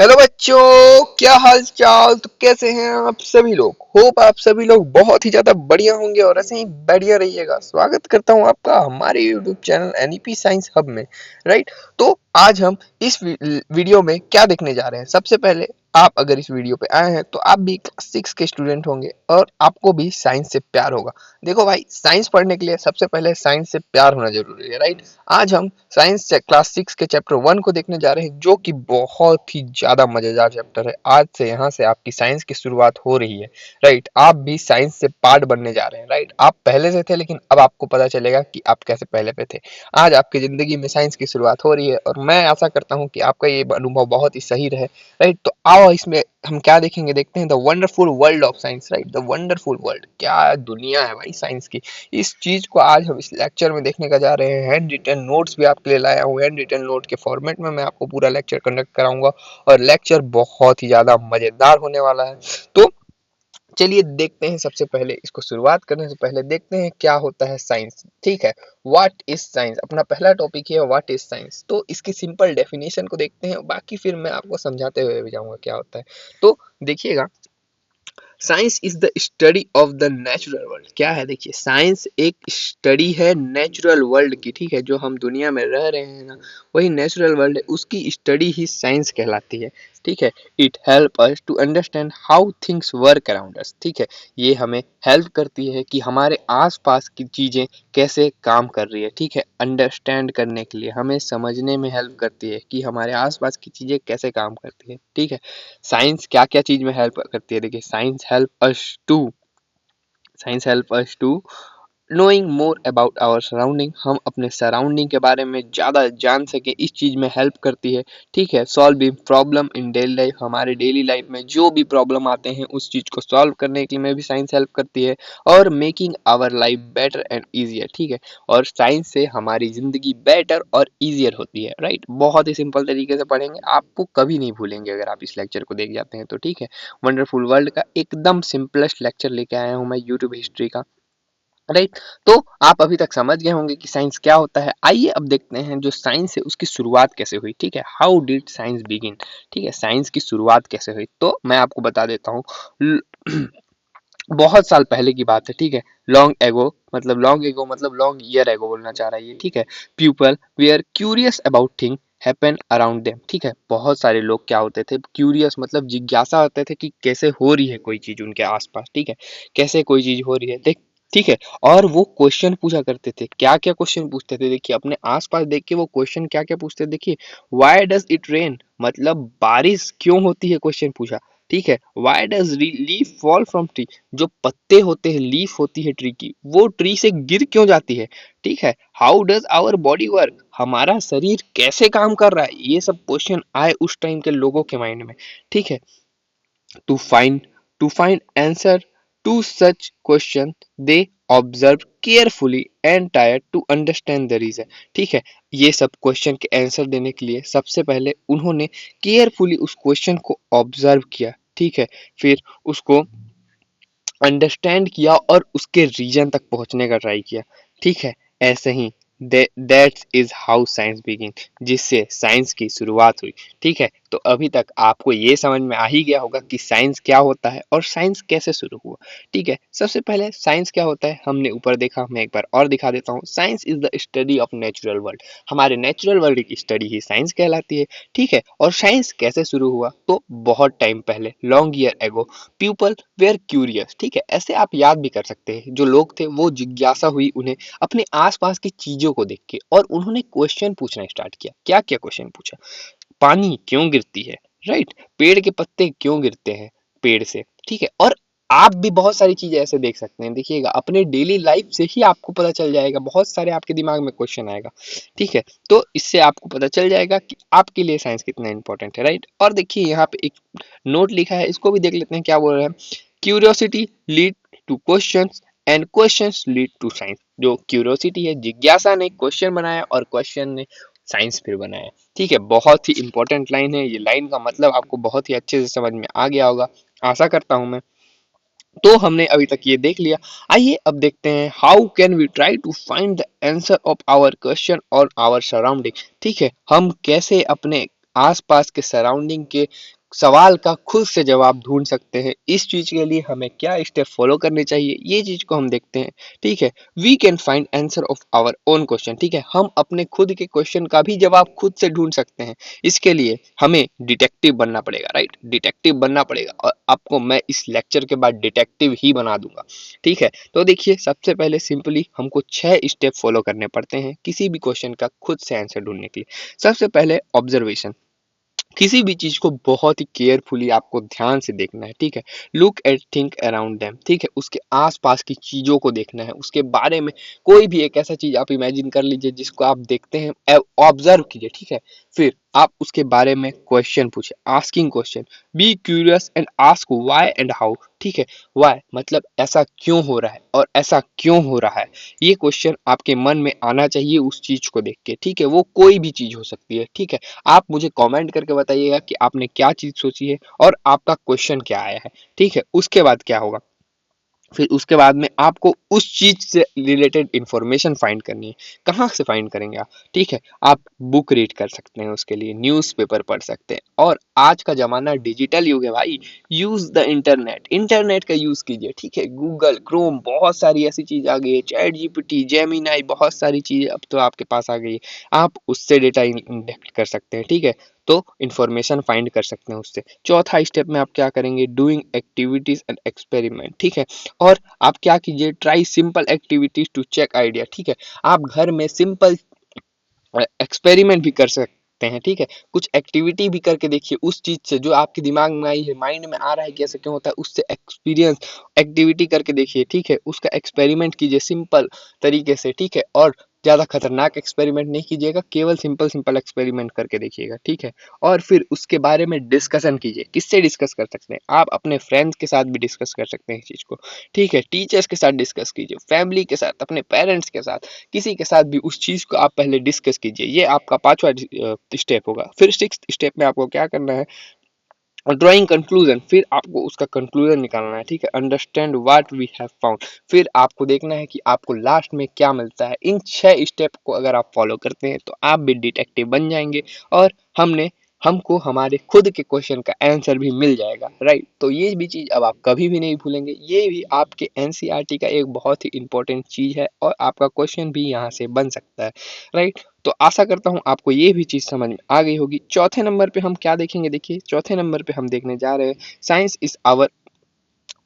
Hello बच्चों, क्या हाल चाल। तो कैसे हैं आप सभी लोग। होप आप सभी लोग बहुत ही ज्यादा बढ़िया होंगे और ऐसे ही बढ़िया रहिएगा। स्वागत करता हूं आपका हमारे YouTube channel NEP science hub में। राइट। तो आज हम इस वीडियो में क्या देखने जा रहे हैं। सबसे पहले, आप अगर इस वीडियो पे आए हैं तो आप भी क्लास 6 के स्टूडेंट होंगे और आपको भी साइंस से प्यार होगा। देखो भाई, साइंस पढ़ने के लिए सबसे पहले साइंस से प्यार होना जरूरी है। राइट। आज हम साइंस क्लास 6 के चैप्टर 1 को देखने जा रहे हैं, जो कि बहुत ही ज्यादा मजेदार चैप्टर है। आज से यहाँ से आपकी साइंस की शुरुआत हो रही है। राइट। आप भी साइंस से पार्ट बनने जा रहे हैं। राइट। आप पहले से थे, लेकिन अब आपको पता चलेगा कि आप कैसे पहले पे थे। आज आपकी जिंदगी में साइंस की शुरुआत हो रही है और मैं आशा करता हूँ कि आपका ये अनुभव बहुत ही सही रहे। राइट। तो आओ, इसमें हम क्या देखेंगे, देखते हैं the wonderful world of science. Right. The wonderful world, क्या दुनिया है भाई साइंस की। इस चीज को आज हम इस लेक्चर में देखने का जा रहे हैं। हैंड रिटन नोट्स भी आपके लिए लाया हूँ। हैंड रिटन नोट के फॉर्मेट में मैं आपको पूरा लेक्चर कंडक्ट कराऊंगा और लेक्चर बहुत ही ज्यादा मजेदार होने वाला है। तो चलिए देखते हैं। सबसे पहले, इसको शुरुआत करने से पहले देखते हैं क्या होता है साइंस। ठीक है। व्हाट इज साइंस, अपना पहला टॉपिक है व्हाट इज साइंस। तो इसकी सिंपल डेफिनेशन को देखते हैं, बाकी फिर मैं आपको समझाते हुए भी जाऊंगा क्या होता है। तो देखिएगा, science is the study of the natural world. क्या है, देखिए, साइंस एक स्टडी है नेचुरल वर्ल्ड की। ठीक है। जो हम दुनिया में रह रहे हैं ना, वही नेचुरल वर्ल्ड है, उसकी स्टडी ही साइंस कहलाती है। ठीक है। It help us to understand how things work around us. ठीक है। ये हमें हेल्प करती है कि हमारे आसपास की चीजें कैसे काम कर रही है। ठीक है। अंडरस्टैंड करने के लिए हमें समझने में हेल्प करती है कि हमारे आसपास की चीजें कैसे काम करती है। ठीक है। साइंस क्या क्या चीज में हेल्प करती है, देखिए, science help us to knowing more about our surrounding. हम अपने सराउंडिंग के बारे में ज़्यादा जान सके, इस चीज़ में हेल्प करती है। ठीक है। Solving problem in daily life, हमारे डेली लाइफ में जो भी प्रॉब्लम आते हैं उस चीज़ को सॉल्व करने के लिए भी साइंस हेल्प करती है। और making our life better and easier. ठीक है। और साइंस से हमारी ज़िंदगी बेटर और ईजियर होती है। राइट। बहुत ही सिंपल तरीके से पढ़ेंगे, आपको कभी नहीं भूलेंगे अगर आप इस लेक्चर को देख जाते हैं तो। ठीक है। वंडरफुल वर्ल्ड का एकदम सिंपलेस्ट लेक्चर लेके आया हूँ मैं यूट्यूब हिस्ट्री का। राइट। तो आप अभी तक समझ गए होंगे कि साइंस क्या होता है। आइए अब देखते हैं जो साइंस है उसकी शुरुआत कैसे हुई। ठीक है। How did science begin. ठीक है। साइंस की शुरुआत कैसे हुई, तो मैं आपको बता देता हूँ। बहुत साल पहले की बात है। ठीक है। लॉन्ग लॉन्ग ईयर एगो बोलना चाह रहा है ये। ठीक है। People we are curious about thing happen around them. ठीक है। बहुत सारे लोग क्या होते थे, क्यूरियस मतलब जिज्ञासा होते थे कि कैसे हो रही है कोई चीज उनके आसपास। ठीक है। कैसे कोई चीज हो रही है, देख। ठीक है। और वो क्वेश्चन पूछा करते थे। क्या क्या क्वेश्चन पूछते थे, देखिए, अपने आसपास देख के वो क्वेश्चन क्या क्या पूछते थे। देखिए, व्हाई डज इट रेन, मतलब बारिश क्यों होती है, क्वेश्चन पूछा। ठीक है। Why does leaf fall from tree, जो पत्ते होते हैं, लीफ होती है ट्री की, वो ट्री से गिर क्यों जाती है। ठीक है। How does our body work, हमारा शरीर कैसे काम कर रहा है। ये सब क्वेश्चन आए उस टाइम के लोगों के माइंड में। ठीक है। To find answer to such question, they observe carefully and try to understand the reason। ठीक है। ये सब क्वेश्चन के आंसर देने के लिए सबसे पहले उन्होंने केयरफुली उस क्वेश्चन को ऑब्जर्व किया। ठीक है। फिर उसको अंडरस्टैंड किया और उसके रीजन तक पहुंचने का ट्राई किया। ठीक है। ऐसे ही that's is how science begin, जिससे साइंस की शुरुआत हुई। ठीक है। तो अभी तक आपको ये समझ में आ ही गया होगा कि साइंस क्या होता है और साइंस कैसे शुरू हुआ। ठीक है। सबसे पहले साइंस क्या होता है हमने ऊपर देखा, मैं एक बार और दिखा देता हूँ। Science is the study of natural world, हमारे नेचुरल वर्ल्ड की स्टडी ही साइंस कहलाती है। ठीक है। और साइंस कैसे शुरू हुआ, तो बहुत टाइम पहले, long year ago, people were curious. ठीक है। ऐसे आप याद भी कर सकते हैं, जो लोग थे वो जिज्ञासा हुई उन्हें अपने आसपास की चीजों को देख के, और उन्होंने क्वेश्चन पूछना स्टार्ट किया। क्या क्या क्वेश्चन पूछा, पानी क्यों गिरती है। राइट। पेड़ के पत्ते क्यों गिरते हैं पेड़ से। ठीक है। और आप भी बहुत सारी चीजें ऐसे देख सकते हैं, देखिएगा, अपने डेली लाइफ से ही आपको पता चल जाएगा, बहुत सारे आपके दिमाग में क्वेश्चन आएगा। ठीक है। तो इससे आपको पता चल जाएगा कि आपके लिए साइंस कितना इंपॉर्टेंट है। राइट। और देखिए, यहाँ पे एक नोट लिखा है, इसको भी देख लेते हैं क्या बोल रहे हैं। Curiosity lead to questions and questions lead to science. जो क्यूरियोसिटी है, जिज्ञासा ने क्वेश्चन बनाया और क्वेश्चन ने साइंस फिर बनाया। ठीक है। बहुत ही इंपॉर्टेंट लाइन है, ये लाइन का मतलब आपको बहुत ही अच्छे से समझ में आ गया होगा, आशा करता हूं मैं। तो हमने अभी तक ये देख लिया। आइए अब देखते हैं how can we try to find the answer of our question और आवर सराउंडिंग। ठीक है। हम कैसे अपने आसपास के सराउंडिंग के सवाल का खुद से जवाब ढूंढ सकते हैं। इस चीज के लिए हमें क्या स्टेप फॉलो करने चाहिए, ये चीज को हम देखते हैं। ठीक है, we can find answer of our own question. ठीक है, हम अपने खुद के क्वेश्चन का भी जवाब खुद से ढूंढ सकते हैं। इसके लिए हमें डिटेक्टिव बनना पड़ेगा, राइट, डिटेक्टिव बनना पड़ेगा, और आपको मैं इस लेक्चर के बाद डिटेक्टिव ही बना दूंगा। ठीक है, तो देखिए, सबसे पहले सिंपली हमको 6 स्टेप फॉलो करने पड़ते हैं किसी भी क्वेश्चन का खुद से आंसर ढूंढने के लिए। सबसे पहले ऑब्जर्वेशन, किसी भी चीज को बहुत ही केयरफुली आपको ध्यान से देखना है। ठीक है, look at think around them. ठीक है, उसके आसपास की चीजों को देखना है, उसके बारे में कोई भी एक ऐसा चीज आप इमेजिन कर लीजिए जिसको आप देखते हैं, ऑब्जर्व कीजिए। ठीक है, फिर आप उसके बारे में क्वेश्चन पूछे, asking question, be curious and ask why and how. ठीक है, व्हाई मतलब ऐसा क्यों हो रहा है और ऐसा क्यों हो रहा है, ये क्वेश्चन आपके मन में आना चाहिए उस चीज को देख के। ठीक है, वो कोई भी चीज हो सकती है। ठीक है, आप मुझे कमेंट करके बताइएगा कि आपने क्या चीज सोची है और आपका क्वेश्चन क्या आया है। ठीक है, उसके बाद क्या होगा, फिर उसके बाद में आपको उस चीज से रिलेटेड इंफॉर्मेशन फाइंड करनी है। कहाँ से फाइंड करेंगे आप? ठीक है, आप बुक रीड कर सकते हैं, उसके लिए न्यूज़पेपर पढ़ सकते हैं, और आज का जमाना डिजिटल युग है भाई। यूज द इंटरनेट, इंटरनेट का यूज कीजिए। ठीक है, गूगल क्रोम, बहुत सारी ऐसी चीज आ गई है, चैट जीपीटी, जेमिनाई, बहुत सारी चीजें अब तो आपके पास आ गई है। आप उससे डेटा इंडेक्ट कर सकते हैं। ठीक है, तो इंफॉर्मेशन फाइंड कर सकते हैं उससे। चौथा स्टेप में आप क्या करेंगे, डूइंग एक्टिविटीज एंड एक्सपेरिमेंट। ठीक है, और आप क्या कीजिए, try simple activities to check idea. ठीक है, आप घर में सिंपल एक्सपेरिमेंट भी कर सकते हैं। ठीक है, कुछ एक्टिविटी भी करके देखिए उस चीज से जो आपके दिमाग में आई है, माइंड में आ रहा है कि ऐसा क्यों होता है, उससे एक्सपीरियंस एक्टिविटी करके देखिए। ठीक है, उसका एक्सपेरिमेंट कीजिए सिंपल तरीके से। ठीक है, और ज्यादा खतरनाक एक्सपेरिमेंट नहीं कीजिएगा, केवल सिंपल सिंपल एक्सपेरिमेंट करके देखिएगा। ठीक है, और फिर उसके बारे में डिस्कशन कीजिए। किससे डिस्कस कर सकते हैं आप? अपने फ्रेंड्स के साथ भी डिस्कस कर सकते हैं इस चीज को। ठीक है, टीचर्स के साथ डिस्कस कीजिए, फैमिली के साथ, अपने पेरेंट्स के साथ, किसी के साथ भी उस चीज को आप पहले डिस्कस कीजिए। ये आपका पांचवा स्टेप होगा। फिर सिक्स स्टेप में आपको क्या करना है, ड्राइंग कंक्लूजन, फिर आपको उसका कंक्लूजन निकालना है। ठीक है, understand what we have found, फिर आपको देखना है कि आपको लास्ट में क्या मिलता है। इन 6 स्टेप को अगर आप फॉलो करते हैं तो आप भी डिटेक्टिव बन जाएंगे, और हमको हमारे खुद के क्वेश्चन का आंसर भी मिल जाएगा, राइट। तो ये भी चीज अब आप कभी भी नहीं भूलेंगे, ये भी आपके एनसीईआरटी का एक बहुत ही इंपॉर्टेंट चीज है, और आपका क्वेश्चन भी यहाँ से बन सकता है, राइट। तो आशा करता हूँ आपको ये भी चीज समझ में आ गई होगी। चौथे नंबर पे हम क्या देखेंगे, देखिए चौथे नंबर पे हम देखने जा रहे हैं, science is our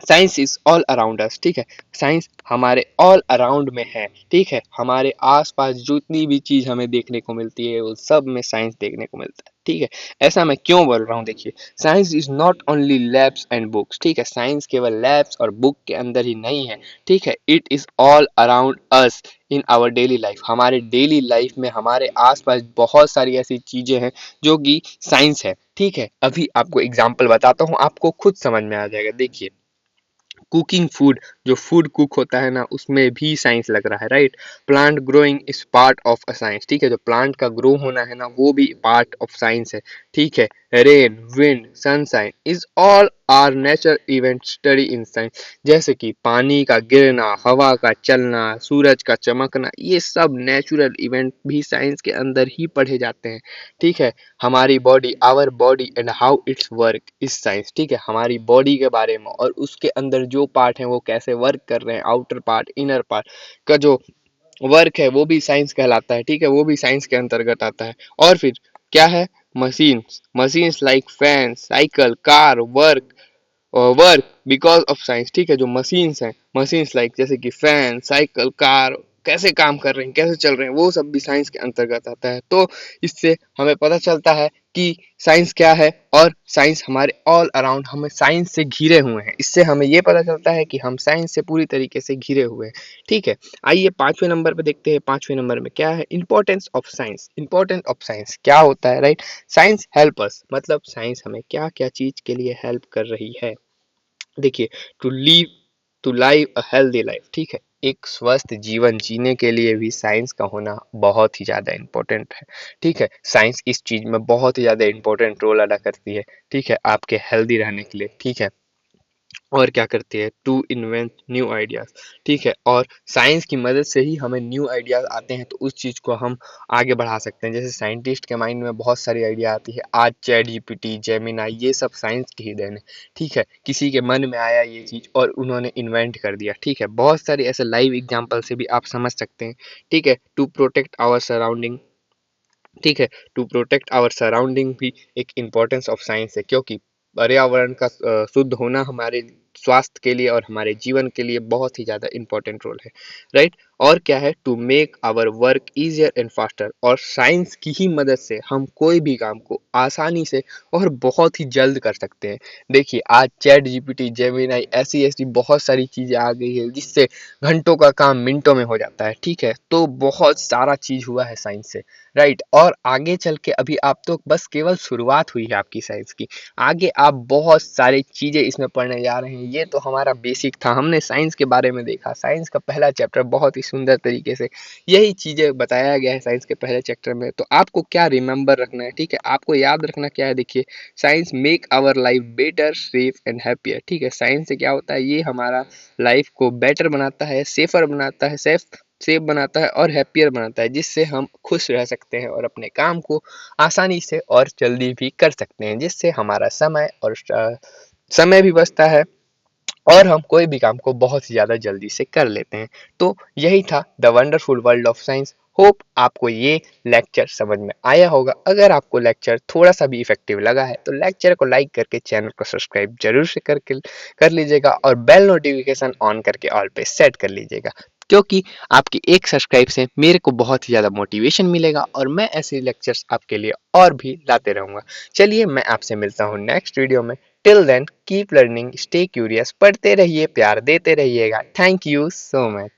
science is all around us. ठीक है, साइंस हमारे ऑल अराउंड में है। ठीक है, हमारे आसपास जितनी भी चीज हमें देखने को मिलती है वो सब में साइंस देखने को मिलता है। ठीक है, ऐसा मैं क्यों बोल रहा हूँ, देखिए, science is not only labs and books. ठीक है, साइंस केवल लैब्स और बुक के अंदर ही नहीं है। ठीक है, it is all around us in our daily life, हमारे डेली लाइफ में हमारे आसपास बहुत सारी ऐसी चीजें हैं जो कि साइंस है। ठीक है, अभी आपको एग्जाम्पल बताता हूँ, आपको खुद समझ में आ जाएगा। देखिए, कुकिंग फूड, जो फूड कुक होता है ना, उसमें भी साइंस लग रहा है, right. Plant growing is part of a science. ठीक है, जो प्लांट का ग्रो होना है ना, वो भी पार्ट ऑफ साइंस है। ठीक है, rain, wind, sunshine is all are nature event study in science, जैसे कि पानी का गिरना, हवा का चलना, सूरज का चमकना, ये सब नेचुरल इवेंट भी साइंस के अंदर ही पढ़े जाते हैं। ठीक है, हमारी body, our body and how its work is science. ठीक है, हमारी बॉडी के बारे में और उसके अंदर जो पार्ट है वो कैसे वर्क कर रहे हैं, आउटर पार्ट, इनर पार्ट का जो वर्क है वो भी साइंस कहलाता है। ठीक है, वो भी साइंस के अंतर्गत आता है। और फिर क्या है, machines, machines like fan, cycle, car work because of science. ठीक है, जो मशीन्स हैं, मशीन्स लाइक जैसे कि फैन, साइकिल, कार, कैसे काम कर रहे हैं, कैसे चल रहे हैं, वो सब भी साइंस के अंतर्गत आता है। तो इससे हमें पता चलता है कि साइंस क्या है, और साइंस हमारे ऑल अराउंड, हमें साइंस से घिरे हुए हैं। इससे हमें ये पता चलता है कि हम साइंस से पूरी तरीके से घिरे हुए हैं। ठीक है, आइए पांचवें नंबर पे देखते हैं। पांचवें नंबर में क्या है, importance of science. Importance of science क्या होता है, राइट। साइंस हेल्प अस, मतलब साइंस हमें क्या क्या चीज के लिए हेल्प कर रही है। देखिए, to leave to live a healthy life. ठीक है, एक स्वस्थ जीवन जीने के लिए भी साइंस का होना बहुत ही ज़्यादा इम्पोर्टेंट है। ठीक है, साइंस इस चीज़ में बहुत ही ज़्यादा इम्पोर्टेंट रोल अदा करती है। ठीक है, आपके हेल्दी रहने के लिए। ठीक है, और क्या करती है, टू इन्वेंट न्यू आइडियाज, ठीक है। और साइंस की मदद से ही हमें न्यू आइडियाज आते हैं, तो उस चीज़ को हम आगे बढ़ा सकते हैं। जैसे साइंटिस्ट के माइंड में बहुत सारी आइडिया आती है, आज चैट जीपीटी, जेमिनाई, ये सब साइंस की ही देन है, ठीक है। किसी के मन में आया ये चीज़ और उन्होंने इन्वेंट कर दिया, ठीक है। बहुत सारे ऐसे लाइव एग्जाम्पल से भी आप समझ सकते हैं, ठीक है। टू प्रोटेक्ट आवर सराउंडिंग, ठीक है, टू प्रोटेक्ट आवर सराउंडिंग भी एक इम्पोर्टेंस ऑफ साइंस है, क्योंकि पर्यावरण का शुद्ध होना हमारे स्वास्थ्य के लिए और हमारे जीवन के लिए बहुत ही ज़्यादा इम्पोर्टेंट रोल है, राइट। और क्या है, to make our work easier and faster, और साइंस की ही मदद से हम कोई भी काम को आसानी से और बहुत ही जल्द कर सकते हैं। देखिए आज चैट जीपीटी, जेमिनाई, ऐसी ऐसी बहुत सारी चीज़ें आ गई है जिससे घंटों का काम मिनटों में हो जाता है, ठीक है। तो बहुत सारा चीज़ हुआ है साइंस से, राइट। और आगे चल के, अभी आप तो बस केवल शुरुआत हुई है आपकी साइंस की, आगे आप बहुत सारी चीज़ें इसमें पढ़ने जा रहे हैं। ये तो हमारा बेसिक था, हमने साइंस के बारे में देखा, साइंस का पहला चैप्टर बहुत ही सुंदर तरीके से यही चीज़ें बताया गया है साइंस के पहले चैप्टर में। तो आपको क्या रिमेंबर रखना है, ठीक है, आपको याद रखना क्या है, देखिए science make our life better, safe and happier, ठीक है। साइंस से क्या होता है, ये हमारा लाइफ को बेटर बनाता है, सेफर बनाता है, सेफ बनाता है और हैप्पियर बनाता है, जिससे हम खुश रह सकते हैं और अपने काम को आसानी से और जल्दी भी कर सकते हैं, जिससे हमारा समय भी बचता है और हम कोई भी काम को बहुत ही ज़्यादा जल्दी से कर लेते हैं। तो यही था the wonderful world of science. Hope आपको ये लेक्चर समझ में आया होगा। अगर आपको लेक्चर थोड़ा सा भी इफेक्टिव लगा है तो लेक्चर को लाइक करके चैनल को सब्सक्राइब जरूर से करके कर लीजिएगा और बेल नोटिफिकेशन ऑन करके ऑल पे सेट कर लीजिएगा, क्योंकि आपकी एक सब्सक्राइब से मेरे को बहुत ही ज़्यादा मोटिवेशन मिलेगा और मैं ऐसे लेक्चर्स आपके लिए और भी लाते रहूँगा। चलिए मैं आपसे मिलता हूँ नेक्स्ट वीडियो में। Till then keep learning, stay curious, पढ़ते रहिए, प्यार देते रहिएगा। Thank you so much.